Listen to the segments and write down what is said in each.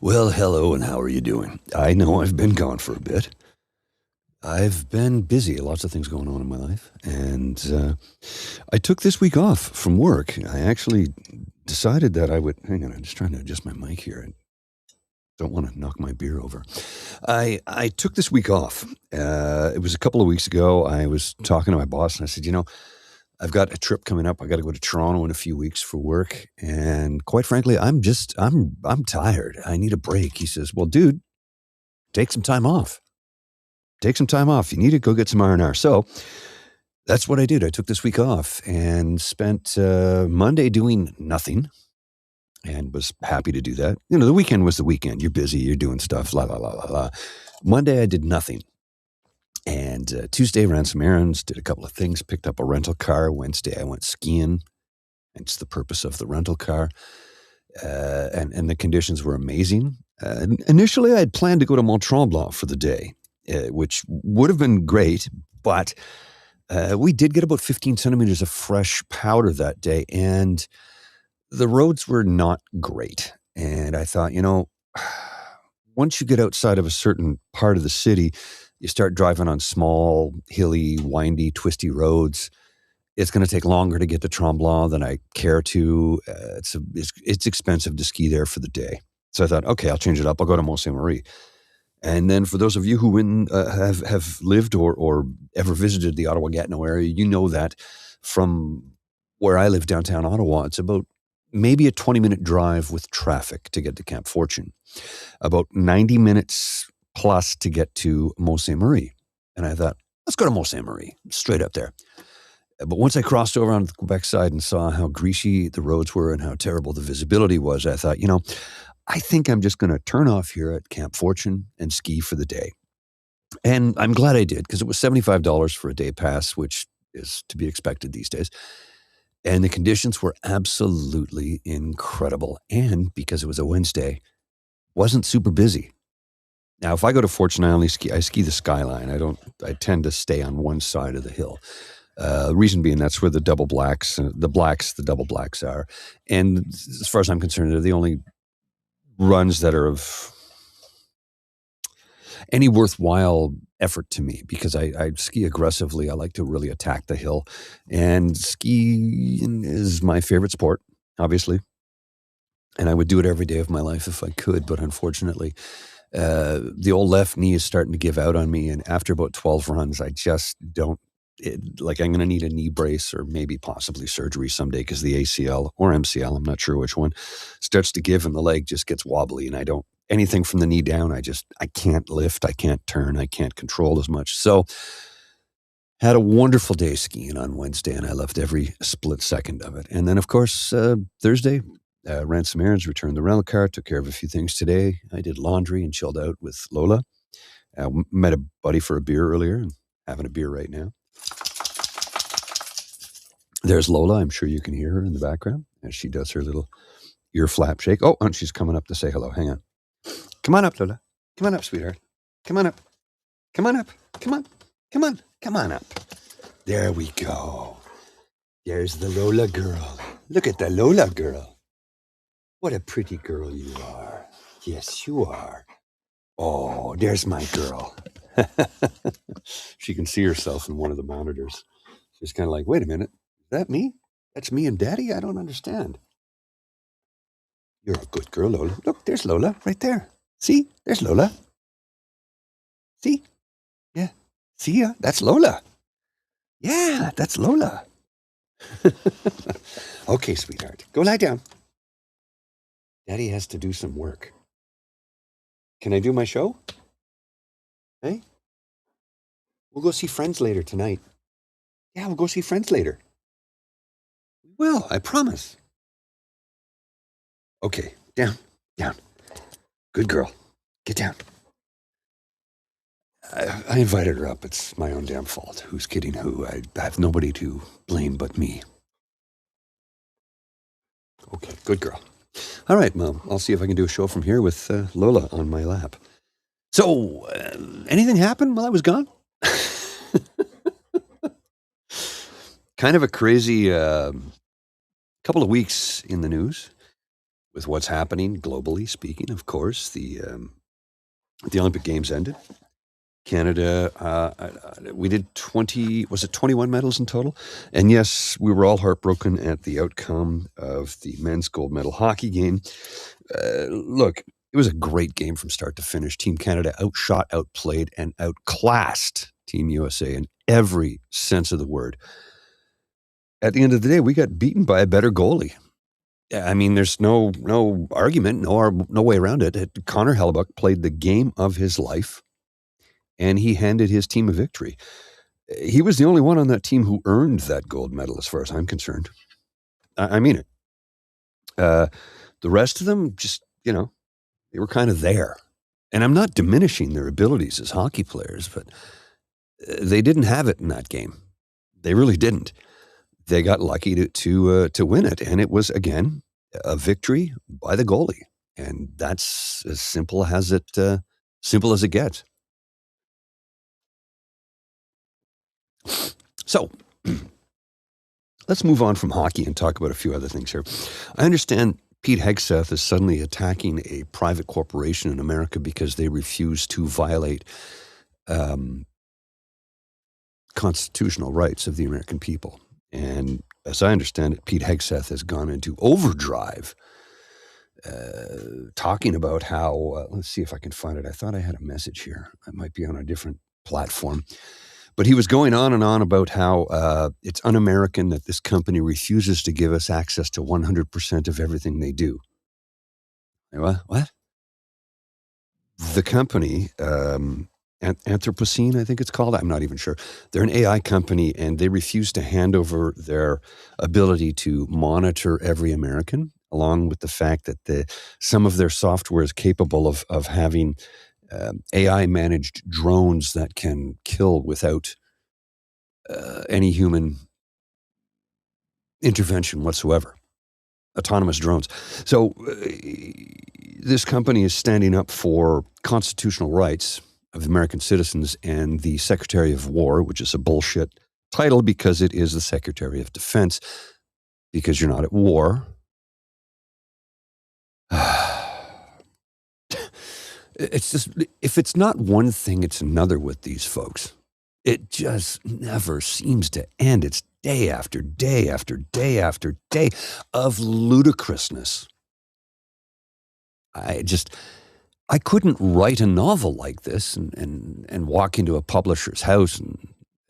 Well, hello, and how are you doing? I know I've been gone for a bit. I've been busy, lots of things going on in my life, and I took this week off from work. I actually decided that I would. Hang on, I'm just trying to adjust my mic here. I don't want to knock my beer over. I took this week off. It was a couple of weeks ago. I was talking to my boss, and I said, I've got a trip coming up. I got to go to Toronto in a few weeks for work, and quite frankly, I'm tired. I need a break. He says, "Well, dude, take some time off. Take some time off. You need to go get some R&R." So that's what I did. I took this week off and spent Monday doing nothing, and was happy to do that. The weekend was the weekend. You're busy. You're doing stuff. La la la la la. Monday I did nothing. And Tuesday, ran some errands, did a couple of things, picked up a rental car. Wednesday, I went skiing. It's the purpose of the rental car. And the conditions were amazing. Initially, I had planned to go to Mont Tremblant for the day, which would have been great, but we did get about 15 centimeters of fresh powder that day, and the roads were not great. And I thought, once you get outside of a certain part of the city, you start driving on small, hilly, windy, twisty roads. It's going to take longer to get to Tremblant than I care to. It's expensive to ski there for the day. So I thought, okay, I'll change it up. I'll go to Mont Saint Marie. And then for those of you who have lived or ever visited the Ottawa-Gatineau area, you know that from where I live downtown Ottawa, it's about maybe a 20-minute drive with traffic to get to Camp Fortune. About 90 minutes plus to get to Mont Saint Marie. And I thought, let's go to Mont Saint Marie, straight up there. But once I crossed over on the Quebec side and saw how greasy the roads were and how terrible the visibility was, I thought, I think I'm just going to turn off here at Camp Fortune and ski for the day. And I'm glad I did, because it was $75 for a day pass, which is to be expected these days. And the conditions were absolutely incredible. And because it was a Wednesday, wasn't super busy. Now, if I go to Fortune, I ski the skyline. I tend to stay on one side of the hill. Reason being, that's where the double blacks are. And as far as I'm concerned, they're the only runs that are of any worthwhile effort to me, because I ski aggressively. I like to really attack the hill, and skiing is my favorite sport, obviously. And I would do it every day of my life if I could, but unfortunately, the old left knee is starting to give out on me, and after about 12 runs, I just don't. I'm going to need a knee brace or maybe possibly surgery someday, because the ACL or MCL, I'm not sure which one, starts to give and the leg just gets wobbly, and anything from the knee down, I can't lift, I can't turn, I can't control as much. So had a wonderful day skiing on Wednesday, and I loved every split second of it. And then, of course, Thursday, ran some errands, returned the rental car, took care of a few things today. I did laundry and chilled out with Lola. Met a buddy for a beer earlier, and having a beer right now. There's Lola. I'm sure you can hear her in the background as she does her little ear flap shake. Oh, and she's coming up to say hello. Hang on. Come on up, Lola. Come on up, sweetheart. Come on up. Come on up. Come on. Come on. Come on up. There we go. There's the Lola girl. Look at the Lola girl. What a pretty girl you are. Yes, you are. Oh, there's my girl. She can see herself in one of the monitors. She's kind of like, wait a minute. Is that me? That's me and Daddy? I don't understand. You're a good girl, Lola. Look, there's Lola right there. See? There's Lola. See? Yeah. See ya? That's Lola. Yeah, that's Lola. Okay, sweetheart. Go lie down. Daddy has to do some work. Can I do my show? Hey? We'll go see friends later tonight. Yeah, we'll go see friends later. Will, I promise. Okay, down. Good girl. Get down. I invited her up. It's my own damn fault. Who's kidding who? I have nobody to blame but me. Okay, good girl. All right, Mom. I'll see if I can do a show from here with Lola on my lap. So, anything happened while I was gone? Kind of a crazy couple of weeks in the news with what's happening globally speaking. Of course, the Olympic Games ended. Canada, we did 20, was it 21 medals in total? And yes, we were all heartbroken at the outcome of the men's gold medal hockey game. Look, it was a great game from start to finish. Team Canada outshot, outplayed, and outclassed Team USA in every sense of the word. At the end of the day, we got beaten by a better goalie. I mean, there's no argument, no way around it. Connor Hellebuck played the game of his life, and he handed his team a victory. He was the only one on that team who earned that gold medal, as far as I'm concerned. I mean it. The rest of them just, they were kind of there. And I'm not diminishing their abilities as hockey players, but they didn't have it in that game. They really didn't. They got lucky to win it, and it was again a victory by the goalie, and that's as simple as it gets. So let's move on from hockey and talk about a few other things here. I understand Pete Hegseth is suddenly attacking a private corporation in America because they refuse to violate constitutional rights of the American people. And as I understand it, Pete Hegseth has gone into overdrive talking about how, let's see if I can find it. I thought I had a message here. I might be on a different platform. But he was going on and on about how it's un-American that this company refuses to give us access to 100% of everything they do. What? The company, Anthropocene, I think it's called. I'm not even sure. They're an AI company, and they refuse to hand over their ability to monitor every American, along with the fact that some of their software is capable of having AI-managed drones that can kill without any human intervention whatsoever. Autonomous drones. So this company is standing up for constitutional rights of American citizens, and the Secretary of War, which is a bullshit title because it is the Secretary of Defense, because you're not at war. It's just, if it's not one thing, it's another with these folks. It just never seems to end. It's day after day after day after day of ludicrousness. I couldn't write a novel like this and walk into a publisher's house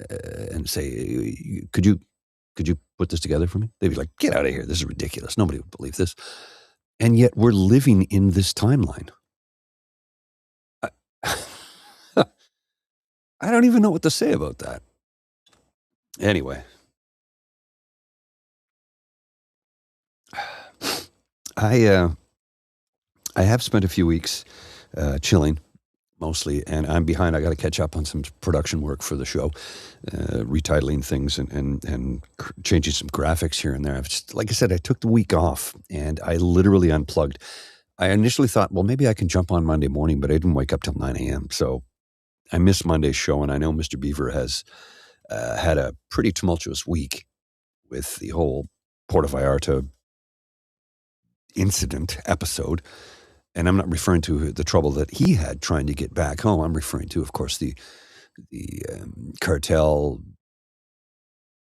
and say, could you put this together for me? They'd be like, get out of here. This is ridiculous. Nobody would believe this. And yet we're living in this timeline. I don't even know what to say about that. Anyway, I have spent a few weeks chilling, mostly, and I'm behind. I got to catch up on some production work for the show, retitling things and changing some graphics here and there. Like I said, I took the week off, and I literally unplugged. I initially thought, well, maybe I can jump on Monday morning, but I didn't wake up till 9 a.m., so I missed Monday's show, and I know Mr. Beaver has had a pretty tumultuous week with the whole Puerto Vallarta incident episode. And I'm not referring to the trouble that he had trying to get back home. I'm referring to, of course, the cartel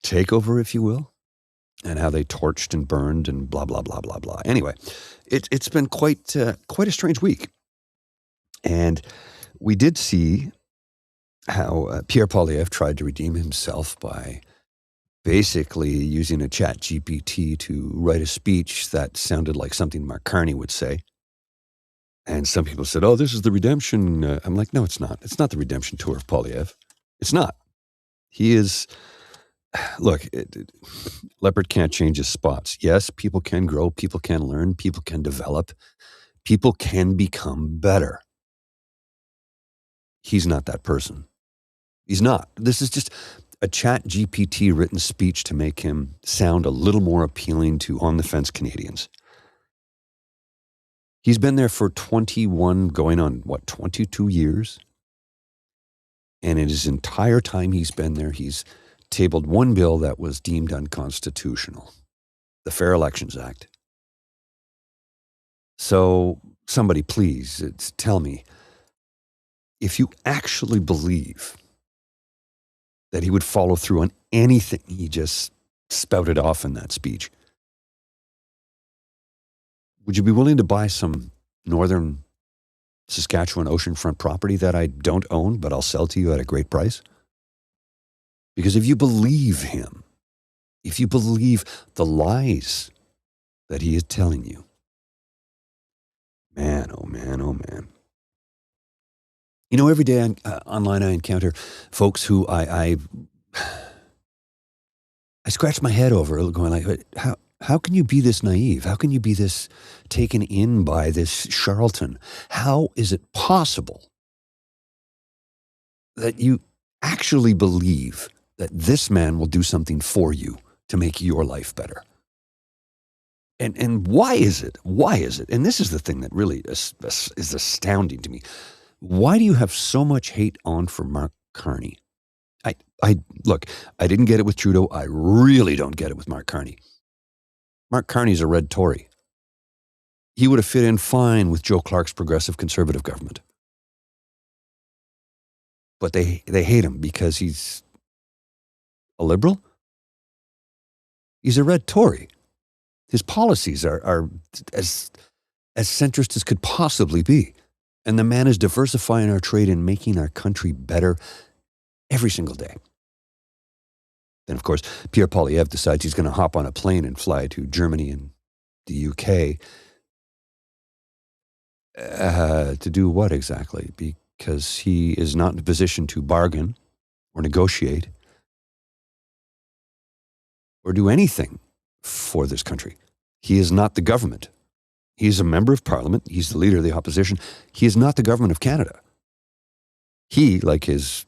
takeover, if you will, and how they torched and burned and blah, blah, blah, blah, blah. Anyway, it's been quite a strange week. And we did see how Pierre Poilievre tried to redeem himself by basically using a chat GPT to write a speech that sounded like something Mark Carney would say. And some people said, oh, this is the redemption. I'm like, no, it's not. It's not the redemption tour of Poilievre. It's not. He is, look, leopard can't change his spots. Yes, people can grow. People can learn. People can develop. People can become better. He's not that person. He's not. This is just a chat GPT written speech to make him sound a little more appealing to on-the-fence Canadians. He's been there for 21, going on, 22 years? And in his entire time he's been there, he's tabled one bill that was deemed unconstitutional, the Fair Elections Act. So somebody please tell me, if you actually believe that he would follow through on anything he just spouted off in that speech, would you be willing to buy some northern Saskatchewan oceanfront property that I don't own, but I'll sell to you at a great price? Because if you believe him, if you believe the lies that he is telling you, man, oh man, oh man. You know, every day online I encounter folks who I scratch my head over, going like, how can you be this naive? How can you be this taken in by this charlatan? How is it possible that you actually believe that this man will do something for you to make your life better? And why is it? Why is it? And this is the thing that really is astounding to me. Why do you have so much hate on for Mark Carney? Look, I didn't get it with Trudeau. I really don't get it with Mark Carney. Mark Carney's a red Tory. He would have fit in fine with Joe Clark's progressive conservative government. But they hate him because he's a liberal. He's a red Tory. His policies are as centrist as could possibly be. And the man is diversifying our trade and making our country better every single day. Then, of course, Pierre Poilievre decides he's going to hop on a plane and fly to Germany and the UK. To do what exactly? Because he is not in a position to bargain or negotiate or do anything for this country. He is not the government. He's a member of parliament. He's the leader of the opposition. He is not the government of Canada. He, like his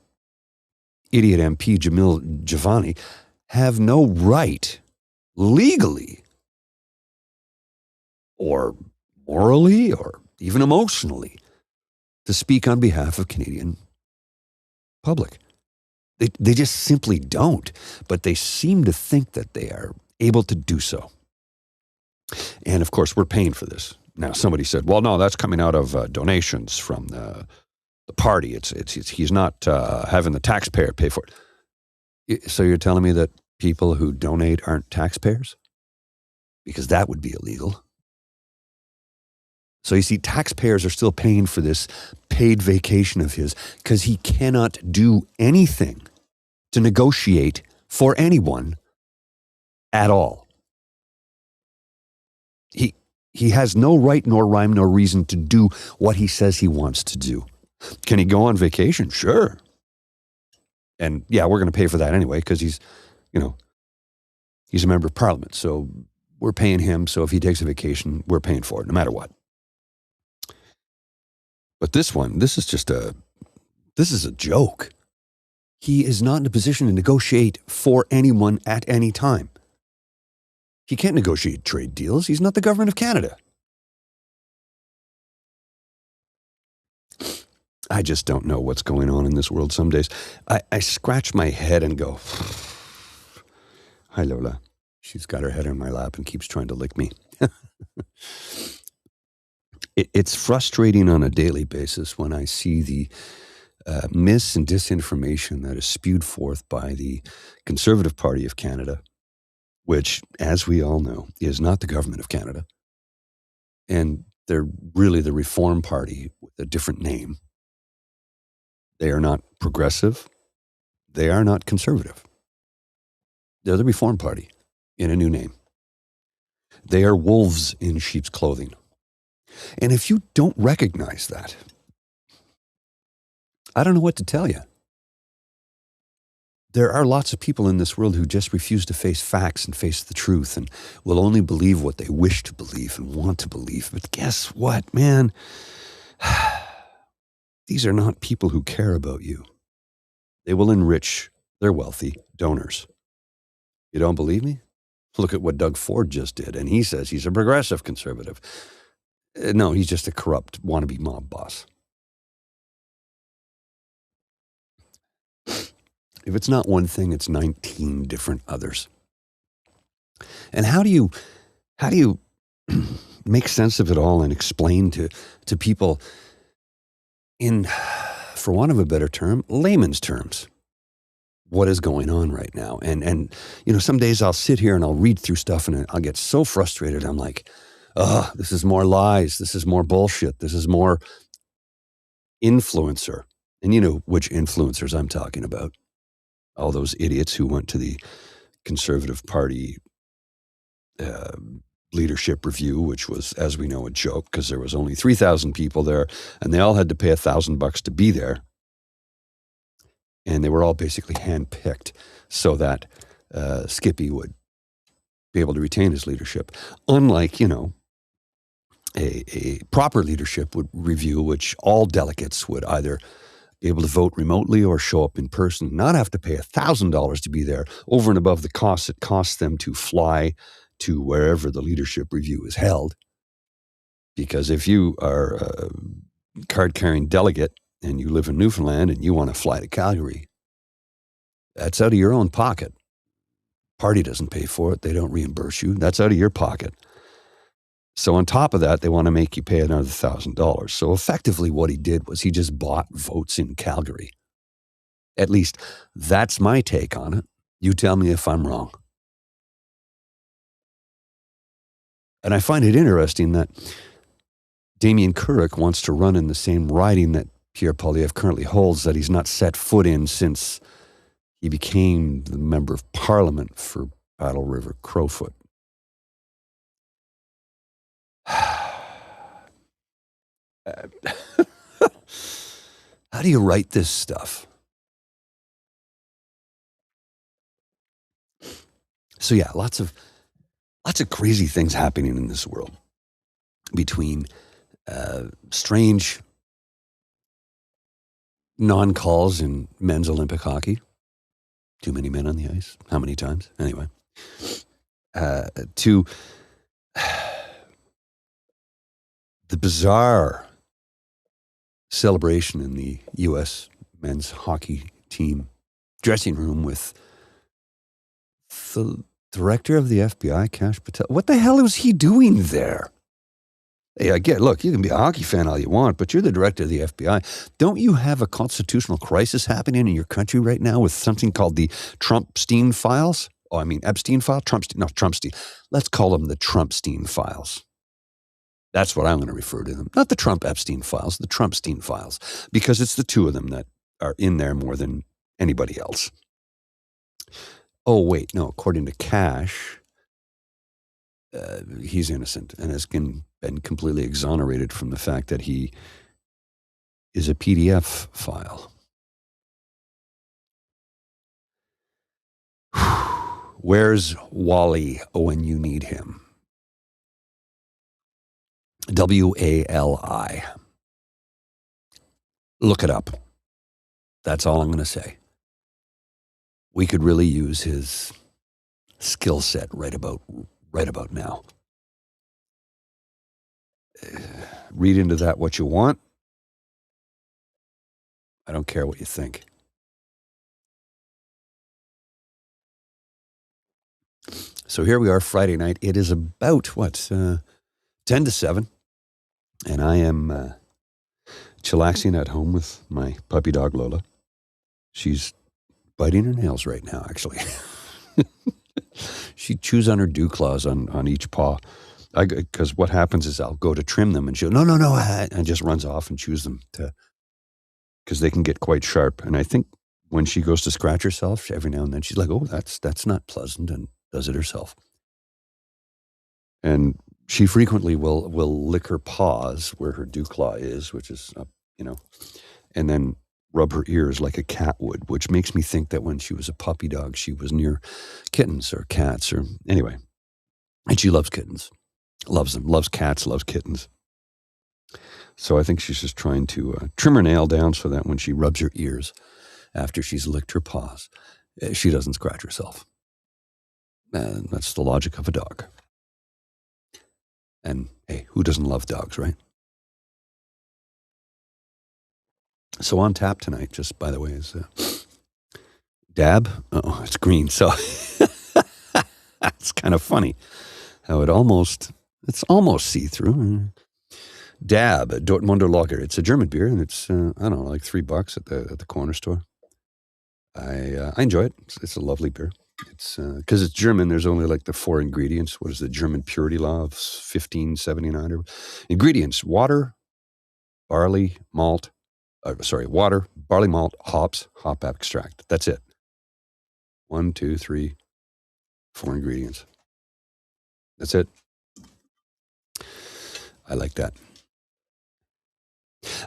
idiot MP Jamil Javani, have no right legally or morally or even emotionally to speak on behalf of Canadian public. They just simply don't, but they seem to think that they are able to do so. And of course, we're paying for this. Now, somebody said, well, no, that's coming out of donations from the party. He's not having the taxpayer pay for it. So you're telling me that people who donate aren't taxpayers? Because that would be illegal. So you see, taxpayers are still paying for this paid vacation of his because he cannot do anything to negotiate for anyone at all. He has no right, nor rhyme, nor reason to do what he says he wants to do. Can he go on vacation? Sure. And yeah, we're going to pay for that anyway because he's a member of parliament. So we're paying him. So if he takes a vacation, we're paying for it no matter what. But this is a joke. He is not in a position to negotiate for anyone at any time. He can't negotiate trade deals. He's not the government of Canada. I just don't know what's going on in this world some days. I scratch my head and go, hi, Lola. She's got her head in my lap and keeps trying to lick me. It's frustrating on a daily basis when I see the mis and disinformation that is spewed forth by the Conservative Party of Canada, which, as we all know, is not the government of Canada. And they're really the Reform Party with a different name. They are not progressive. They are not conservative. They're the Reform Party in a new name. They are wolves in sheep's clothing. And if you don't recognize that, I don't know what to tell you. There are lots of people in this world who just refuse to face facts and face the truth and will only believe what they wish to believe and want to believe. But guess what, man? These are not people who care about you. They will enrich their wealthy donors. You don't believe me? Look at what Doug Ford just did. And he says he's a progressive conservative. No, he's just a corrupt wannabe mob boss. If it's not one thing, it's 19 different others. And how do you make sense of it all and explain to people in, for want of a better term, layman's terms, what is going on right now? And some days I'll sit here and I'll read through stuff and I'll get so frustrated. I'm like, oh, this is more lies. This is more bullshit. This is more influencer. And you know which influencers I'm talking about. All those idiots who went to the Conservative Party leadership review, which was, as we know, a joke because there was only 3,000 people there and they all had to pay $1,000 to be there. And they were all basically handpicked so that Skippy would be able to retain his leadership. Unlike, a proper leadership would review, which all delegates would either be able to vote remotely or show up in person, not have to pay $1,000 to be there over and above the costs it costs them to fly to wherever the leadership review is held. Because if you are a card-carrying delegate and you live in Newfoundland and you want to fly to Calgary, that's out of your own pocket. Party doesn't pay for it. They don't reimburse you. That's out of your pocket. So on top of that, they want to make you pay another $1,000. So effectively what he did was he just bought votes in Calgary. At least that's my take on it. You tell me if I'm wrong. And I find it interesting that Damien Couric wants to run in the same riding that Pierre Poilievre currently holds, that he's not set foot in since he became the member of parliament for Battle River Crowfoot. How do you write this stuff? So yeah, lots of crazy things happening in this world between strange non-calls in men's Olympic hockey. Too many men on the ice. How many times? Anyway. To the bizarre celebration in the U.S. men's hockey team dressing room with the director of the FBI, Kash Patel. What the hell was he doing there? Hey, I get, look, you can be a hockey fan all you want, but you're the director of the FBI. Don't you have a constitutional crisis happening in your country right now with something called the Trumpstein files? Oh, I mean, Epstein file? Trumpstein. Let's call them the Trumpstein files. That's what I'm going to refer to them. Not the Trump-Epstein files, the Trumpstein files, because it's the two of them that are in there more than anybody else. Oh, wait, no, according to Kash, he's innocent and has been completely exonerated from the fact that he is a PDF file. Where's Wally when you need him? W-A-L-I. Look it up. That's all I'm going to say. We could really use his skill set right about now. Read into that what you want. I don't care what you think. So here we are, Friday night. It is about, 10 to 7. And I am chillaxing at home with my puppy dog, Lola. She's biting her nails right now, actually. She chews on her dew claws on each paw. Because what happens is I'll go to trim them and she'll, no, and just runs off and chews them because they can get quite sharp. And I think when she goes to scratch herself, every now and then she's like, oh, that's not pleasant, and does it herself. And she frequently will lick her paws where her dew claw is, which is up, and then rub her ears like a cat would, which makes me think that when she was a puppy dog, she was near kittens or cats or anyway. And she loves kittens, loves them, loves cats, loves kittens. So I think she's just trying to trim her nail down so that when she rubs her ears after she's licked her paws, she doesn't scratch herself. And that's the logic of a dog. And hey, who doesn't love dogs, right? So on tap tonight, just by the way, is Dab? Oh, it's green. So it's kind of funny how it's almost see-through. Dab, Dortmunder Lager. It's a German beer, and it's, I don't know, like $3 at the corner store. I enjoy it. It's a lovely beer. It's because it's German. There's only like the 4 ingredients. What is the German purity law of 1579? Ingredients: water, barley, malt. Water, barley malt, hops, hop extract. That's it. 1, 2, 3, 4 ingredients. That's it. I like that.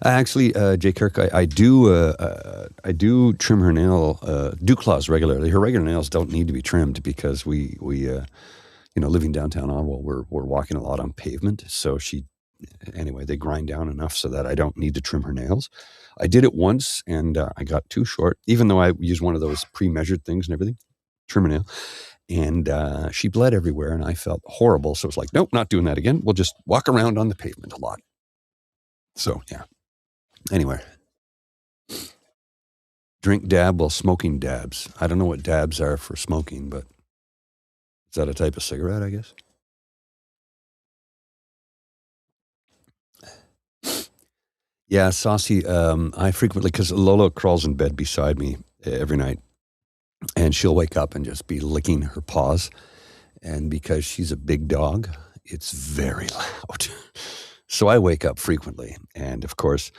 Actually, Jay Kirk, I do trim her nail, dew claws regularly. Her regular nails don't need to be trimmed because we living downtown Ottawa, we're walking a lot on pavement. So anyway, they grind down enough so that I don't need to trim her nails. I did it once and I got too short, even though I used one of those pre-measured things and everything, trim her nail. And she bled everywhere and I felt horrible. So it's like, nope, not doing that again. We'll just walk around on the pavement a lot. So, yeah. Anyway, drink dab while smoking dabs. I don't know what dabs are for smoking, but is that a type of cigarette, I guess? Yeah, Saucy. I frequently, because Lola crawls in bed beside me every night, and she'll wake up and just be licking her paws. And because she's a big dog, it's very loud. So I wake up frequently. And of course,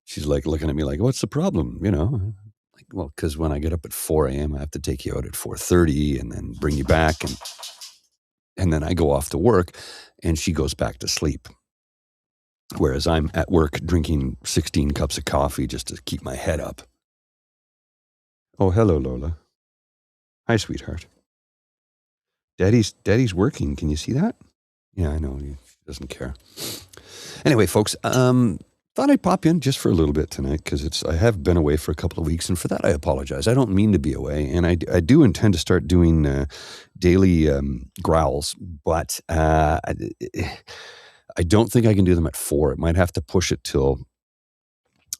she's like looking at me like, what's the problem? Like, well, because when I get up at 4 a.m., I have to take you out at 4:30 and then bring you back. And then I go off to work and she goes back to sleep. Whereas I'm at work drinking 16 cups of coffee just to keep my head up. Oh, hello, Lola. Hi, sweetheart. Daddy's working. Can you see that? Yeah, I know. He doesn't care. Anyway, folks, thought I'd pop in just for a little bit tonight because I have been away for a couple of weeks, and for that I apologize. I don't mean to be away, and I do intend to start doing daily growls, but I don't think I can do them at 4. It might have to push it till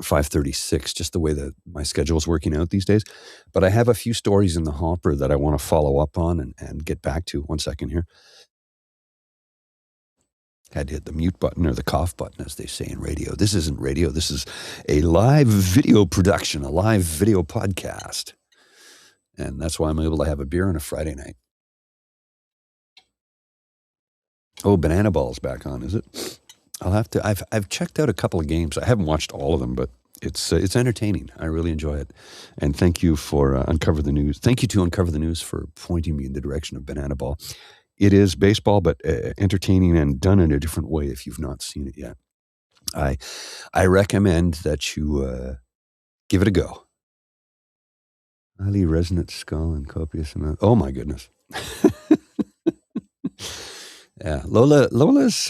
5:36, just the way that my schedule is working out these days. But I have a few stories in the hopper that I want to follow up on and get back to. 1 second here. Had to hit the mute button or the cough button, as they say in radio. This isn't radio. This is a live video production, a live video podcast. And that's why I'm able to have a beer on a Friday night. Oh, Banana Ball's back on, is it? I'll have to. I've checked out a couple of games. I haven't watched all of them, but it's entertaining. I really enjoy it. And thank you for Uncover the News. Thank you to Uncover the News for pointing me in the direction of Banana Ball. It is baseball, but entertaining and done in a different way if you've not seen it yet. I recommend that you give it a go. Highly resonant skull and copious amount. Oh, my goodness. Yeah, Lola's,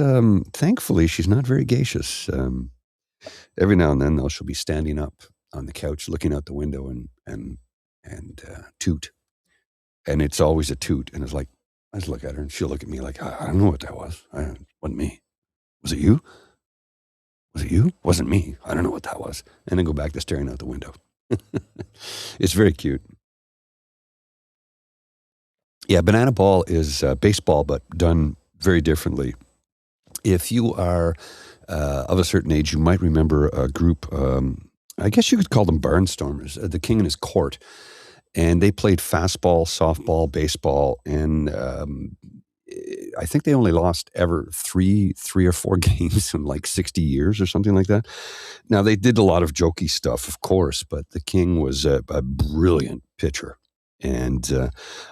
thankfully, she's not very gaseous. Every now and then, though, she'll be standing up on the couch looking out the window and toot. And it's always a toot. And it's like, I just look at her and she'll look at me like, I don't know what that was. Wasn't me. Was it you? Was it you? Wasn't me. I don't know what that was. And then go back to staring out the window. It's very cute. Yeah, Banana Ball is baseball, but done very differently. If you are of a certain age, you might remember a group, I guess you could call them barnstormers, the King and His Court. And they played fastball, softball, baseball, and I think they only lost ever three or four games in like 60 years or something like that. Now, they did a lot of jokey stuff, of course, but the King was a brilliant pitcher. And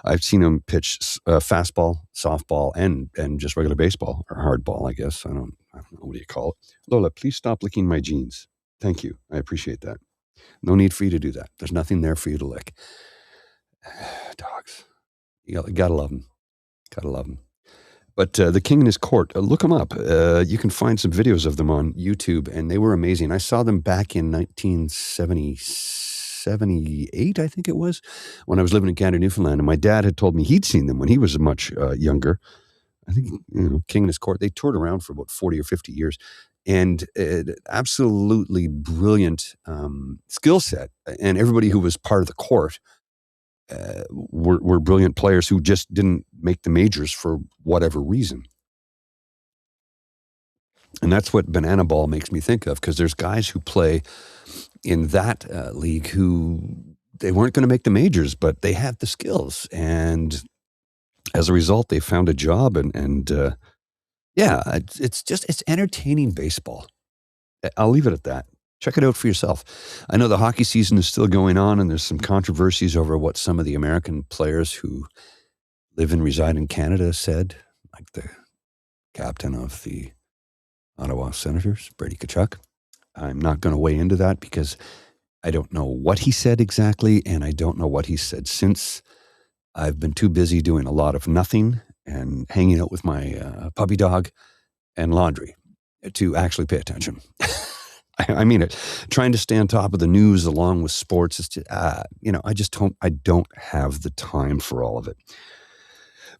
I've seen him pitch fastball, softball, and just regular baseball, or hardball, I guess. I don't know, what do you call it? Lola, please stop licking my jeans. Thank you. I appreciate that. No need for you to do that. There's nothing there for you to lick. Dogs. You gotta love them. Gotta love them. But the King and His Court, look them up. You can find some videos of them on YouTube, and they were amazing. I saw them back in 1978, I think it was, when I was living in Canada, Newfoundland, and my dad had told me he'd seen them when he was much younger. I think, King and His Court, they toured around for about 40 or 50 years, and absolutely brilliant skill set. And everybody who was part of the court were brilliant players who just didn't make the majors for whatever reason. And that's what banana ball makes me think of, because there's guys who play in that league who they weren't going to make the majors, but they had the skills. And as a result, they found a job. And yeah, it's entertaining baseball. I'll leave it at that. Check it out for yourself. I know the hockey season is still going on, and there's some controversies over what some of the American players who live and reside in Canada said, like the captain of the Ottawa Senators, Brady Tkachuk. I'm not going to weigh into that because I don't know what he said exactly, and I don't know what he said since. I've been too busy doing a lot of nothing and hanging out with my puppy dog and laundry to actually pay attention. I mean it. Trying to stay on top of the news along with sports is just, I don't have the time for all of it.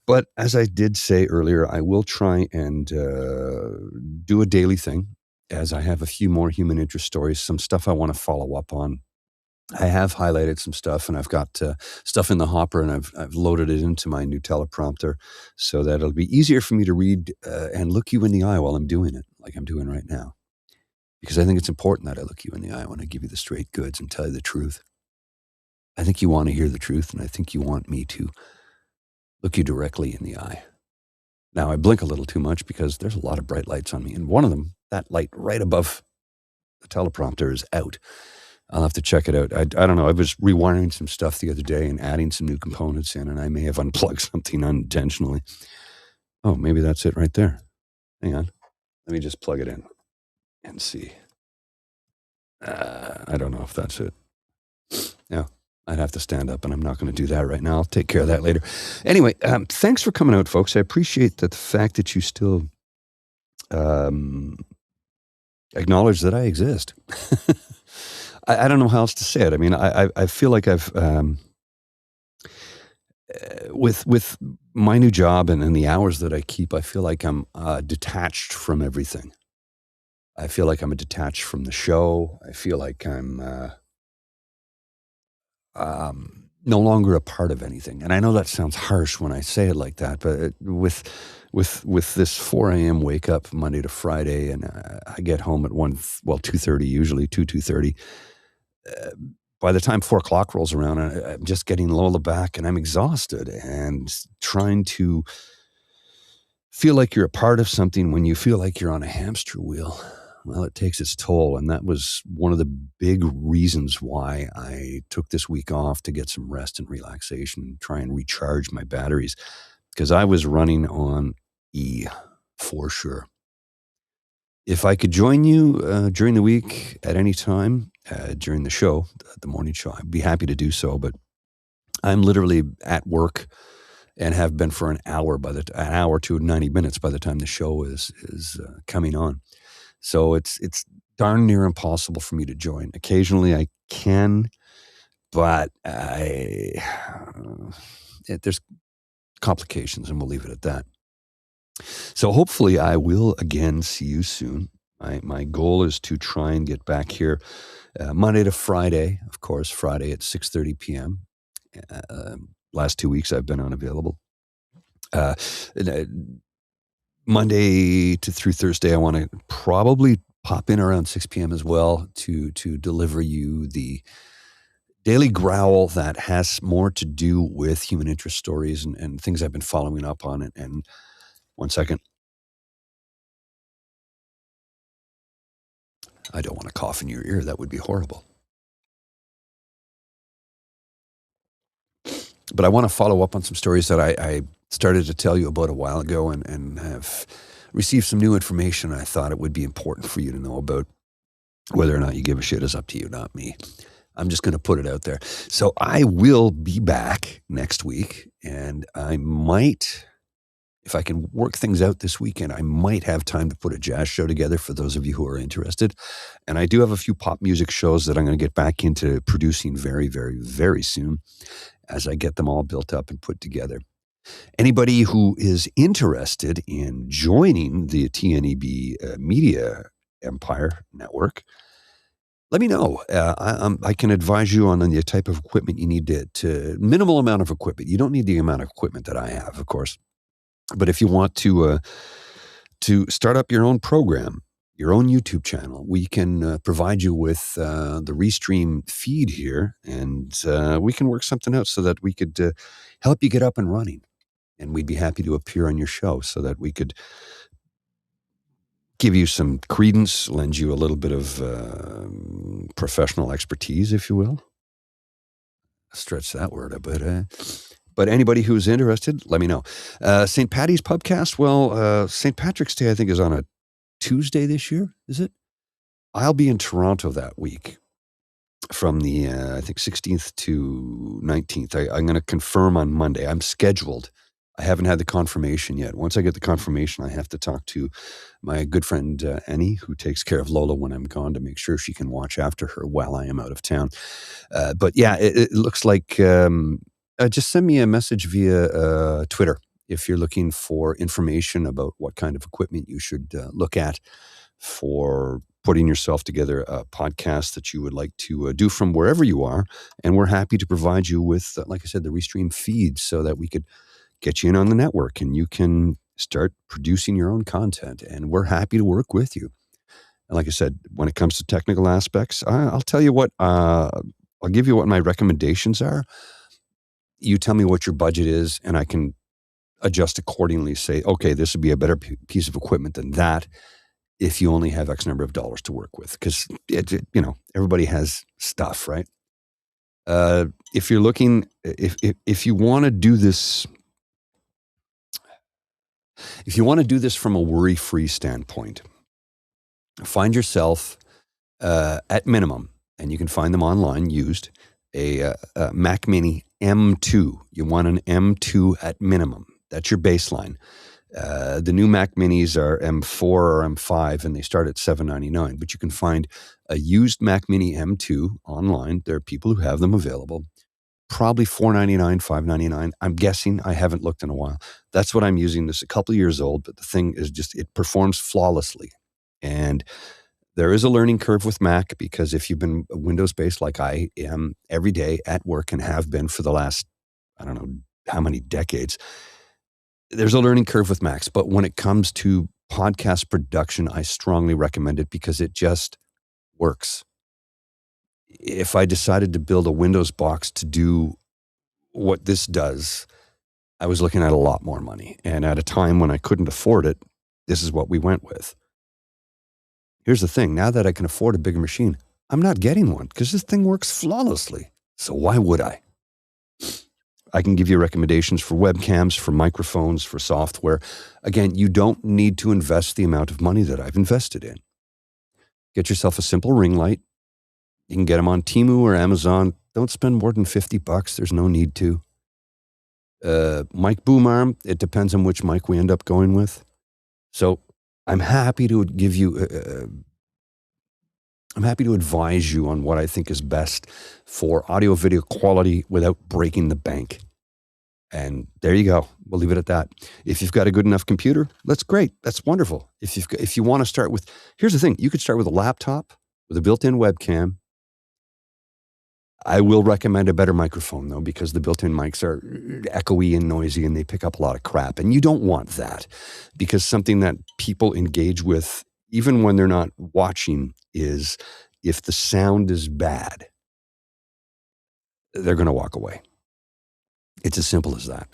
But as I did say earlier, I will try and do a daily thing, as I have a few more human interest stories, some stuff I want to follow up on. I have highlighted some stuff, and I've got stuff in the hopper, and I've loaded it into my new teleprompter so that it'll be easier for me to read and look you in the eye while I'm doing it, like I'm doing right now. Because I think it's important that I look you in the eye when I give you the straight goods and tell you the truth. I think you want to hear the truth, and I think you want me to look you directly in the eye. Now, I blink a little too much because there's a lot of bright lights on me, and one of them, that light right above the teleprompter, is out. I'll have to check it out. I don't know. I was rewiring some stuff the other day and adding some new components in, and I may have unplugged something unintentionally. Oh, maybe that's it right there. Hang on. Let me just plug it in and see. I don't know if that's it. Yeah, I'd have to stand up, and I'm not going to do that right now. I'll take care of that later. Anyway, thanks for coming out, folks. I appreciate the fact that you still acknowledge that I exist. I don't know how else to say it. I mean, I feel like I've with my new job and the hours that I keep, I feel like I'm detached from everything. I feel like I'm detached from the show. I feel like I'm no longer a part of anything. And I know that sounds harsh when I say it like that, but with this 4 a.m. wake up Monday to Friday, and I get home at 2:30 usually, 2:30. By the time 4 o'clock rolls around, I'm just getting Lola back, and I'm exhausted and trying to feel like you're a part of something when you feel like you're on a hamster wheel. Well, it takes its toll, and that was one of the big reasons why I took this week off, to get some rest and relaxation and try and recharge my batteries, because I was running on E for sure. If I could join you during the week at any time during the show, the morning show, I'd be happy to do so, but I'm literally at work and have been for an hour to 90 minutes by the time the show is coming on. So it's darn near impossible for me to join. Occasionally I can, but there's complications, and we'll leave it at that. So hopefully I will again see you soon. My goal is to try and get back here Monday to Friday, of course, Friday at 6:30 p.m. Last 2 weeks I've been unavailable. Monday through Thursday, I want to probably pop in around 6 p.m. as well to deliver you the daily growl that has more to do with human interest stories and things I've been following up on. And one second. I don't want to cough in your ear. That would be horrible. But I want to follow up on some stories that I started to tell you about a while ago and have received some new information I thought it would be important for you to know about. Whether or not you give a shit is up to you, not me. I'm just going to put it out there. So I will be back next week, and I might, if I can work things out this weekend, I might have time to put a jazz show together for those of you who are interested. And I do have a few pop music shows that I'm going to get back into producing very, very, very soon as I get them all built up and put together. Anybody who is interested in joining the TNEB Media Empire Network, let me know. I can advise you on the type of equipment you need to minimal amount of equipment. You don't need the amount of equipment that I have, of course. But if you want to start up your own program, your own YouTube channel, we can provide you with the Restream feed here, and we can work something out so that we could help you get up and running. And we'd be happy to appear on your show so that we could give you some credence, lend you a little bit of professional expertise, if you will. Stretch that word a bit. But anybody who's interested, let me know. St. Paddy's Pubcast, well, St. Patrick's Day, I think, is on a Tuesday this year, is it? I'll be in Toronto that week from the, I think, 16th to 19th. I'm going to confirm on Monday. I'm scheduled. I haven't had the confirmation yet. Once I get the confirmation, I have to talk to my good friend Annie, who takes care of Lola when I'm gone, to make sure she can watch after her while I am out of town. But yeah, it looks like just send me a message via Twitter if you're looking for information about what kind of equipment you should look at for putting yourself together a podcast that you would like to do from wherever you are. And we're happy to provide you with, like I said, the Restream feed so that we could get you in on the network and you can start producing your own content. And we're happy to work with you. And like I said, when it comes to technical aspects, I'll tell you what, I'll give you what my recommendations are. You tell me what your budget is, and I can adjust accordingly. Say, okay, this would be a better piece of equipment than that if you only have X number of dollars to work with. Because, everybody has stuff, right? If you're looking, if you want to do this, if you want to do this from a worry-free standpoint, find yourself at minimum, and you can find them online used, a Mac Mini M2. You want an M2 at minimum. That's your baseline. The new Mac Minis are M4 or M5, and they start at $799. But you can find a used Mac Mini M2 online. There are people who have them available. Probably $499, $599. I'm guessing. I haven't looked in a while. That's what I'm using. This is a couple of years old, but the thing is just, it performs flawlessly. And there is a learning curve with Mac, because if you've been Windows-based like I am every day at work and have been for the last, I don't know how many decades, there's a learning curve with Macs. But when it comes to podcast production, I strongly recommend it because it just works. If I decided to build a Windows box to do what this does, I was looking at a lot more money. And at a time when I couldn't afford it, this is what we went with. Here's the thing. Now that I can afford a bigger machine, I'm not getting one because this thing works flawlessly. So why would I? I can give you recommendations for webcams, for microphones, for software. Again, you don't need to invest the amount of money that I've invested in. Get yourself a simple ring light. You can get them on Temu or Amazon. Don't spend more than $50. There's no need to. Mic boom arm. It depends on which mic we end up going with. So I'm happy to give you, I'm happy to advise you on what I think is best for audio video quality without breaking the bank. And there you go. We'll leave it at that. If you've got a good enough computer, that's great. That's wonderful. If you want to start with, here's the thing. You could start with a laptop with a built-in webcam. I will recommend a better microphone, though, because the built-in mics are echoey and noisy and they pick up a lot of crap. And you don't want that, because something that people engage with, even when they're not watching, is if the sound is bad, they're going to walk away. It's as simple as that.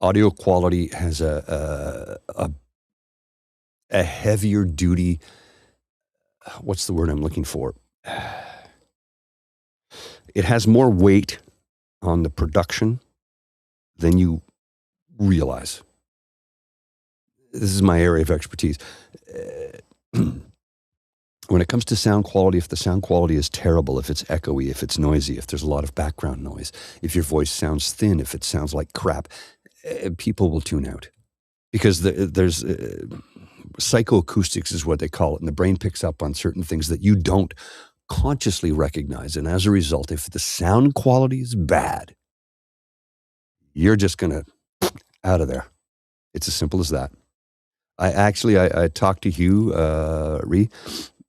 Audio quality has a heavier duty, what's the word I'm looking for? It has more weight on the production than you realize. This is my area of expertise. When it comes to sound quality, if the sound quality is terrible, if it's echoey, if it's noisy, if there's a lot of background noise, if your voice sounds thin, if it sounds like crap, people will tune out. Because there's psychoacoustics is what they call it, and the brain picks up on certain things that you don't consciously recognize. And as a result, if the sound quality is bad, you're just going to out of there. It's as simple as that. I talked to Hugh Ree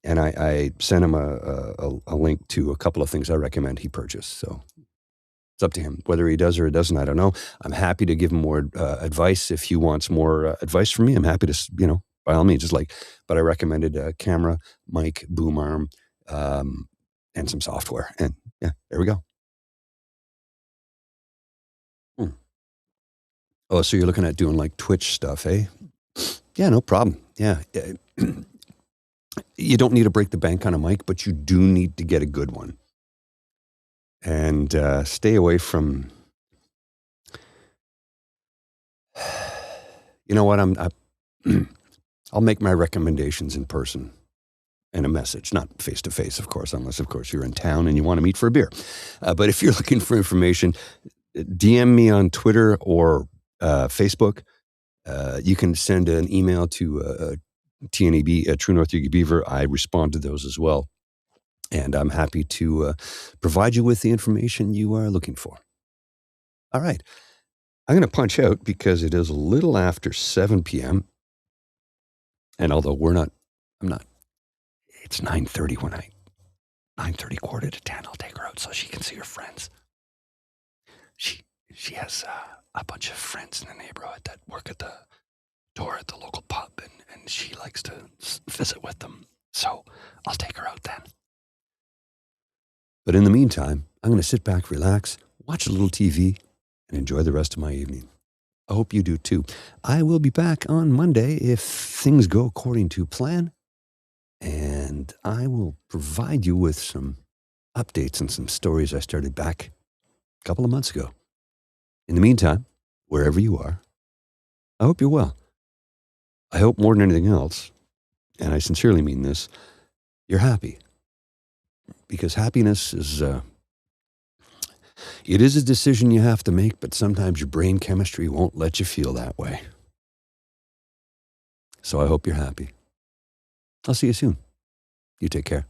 And I sent him a link to a couple of things I recommend he purchase. So it's up to him. Whether he does or he doesn't, I don't know. I'm happy to give him more advice. If he wants more advice from me, I'm happy to, by all means, but I recommended a camera, mic, boom arm, and some software. And yeah, there we go. Hmm. Oh, so you're looking at doing like Twitch stuff, eh? Yeah, no problem. Yeah. You don't need to break the bank on a mic, but you do need to get a good one. And stay away from, you know what, I'll make my recommendations in person and a message, not face to face, of course, unless, of course, you're in town and you want to meet for a beer. But if you're looking for information, DM me on Twitter or Facebook. You can send an email to TNEB, True North Eager Beaver. I respond to those as well. And I'm happy to provide you with the information you are looking for. All right. I'm going to punch out because it is a little after 7 p.m. And although I'm not, it's 9:30 9:30, quarter to 10, I'll take her out so she can see her friends. She has a bunch of friends in the neighborhood that work at the door at the local pub, and she likes to visit with them. So I'll take her out then. But in the meantime, I'm going to sit back, relax, watch a little TV, and enjoy the rest of my evening. I hope you do too. I will be back on Monday if things go according to plan, and I will provide you with some updates and some stories I started back a couple of months ago. In the meantime, wherever you are, I hope you're well. I hope more than anything else, and I sincerely mean this, you're happy. Because happiness is, it is a decision you have to make, but sometimes your brain chemistry won't let you feel that way. So I hope you're happy. I'll see you soon. You take care.